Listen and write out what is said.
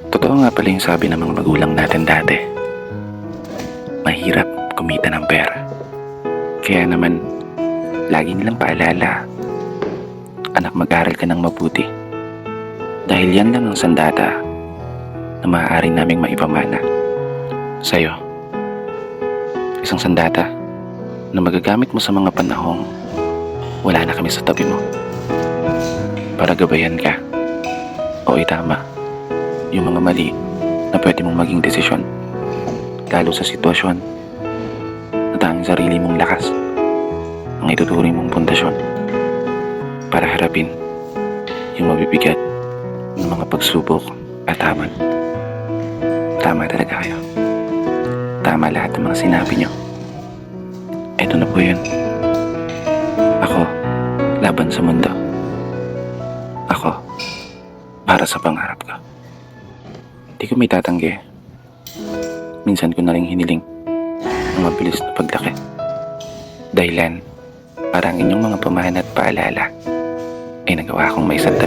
Totoo nga pala yung sabi ng mga magulang natin dati. Mahirap kumita ng pera. Kaya naman, lagi nilang paalala, anak, mag-aral ka ng mabuti. Dahil yan lang ang sandata na maaari naming maipamana sa'yo. Isang sandata na magagamit mo sa mga panahong wala na kami sa tabi mo. Para gabayan ka o itama yung mga mali na pwede mong maging desisyon. Lalo sa sitwasyon na tanging sarili mong lakas ang ituturing mong pundasyon para harapin yung mabibigat ng mga pagsubok at hamon. Tama talaga kayo. Tama lahat ng mga sinabi nyo. Eto na po yun. Ako, laban sa mundo. Ako, para sa pangarap ko. Di ko may tatanggi. Minsan ko na rin hiniling ang mabilis na paglaki. Dahilan para ang inyong mga pamana at paalala ay nagawa akong may sandali.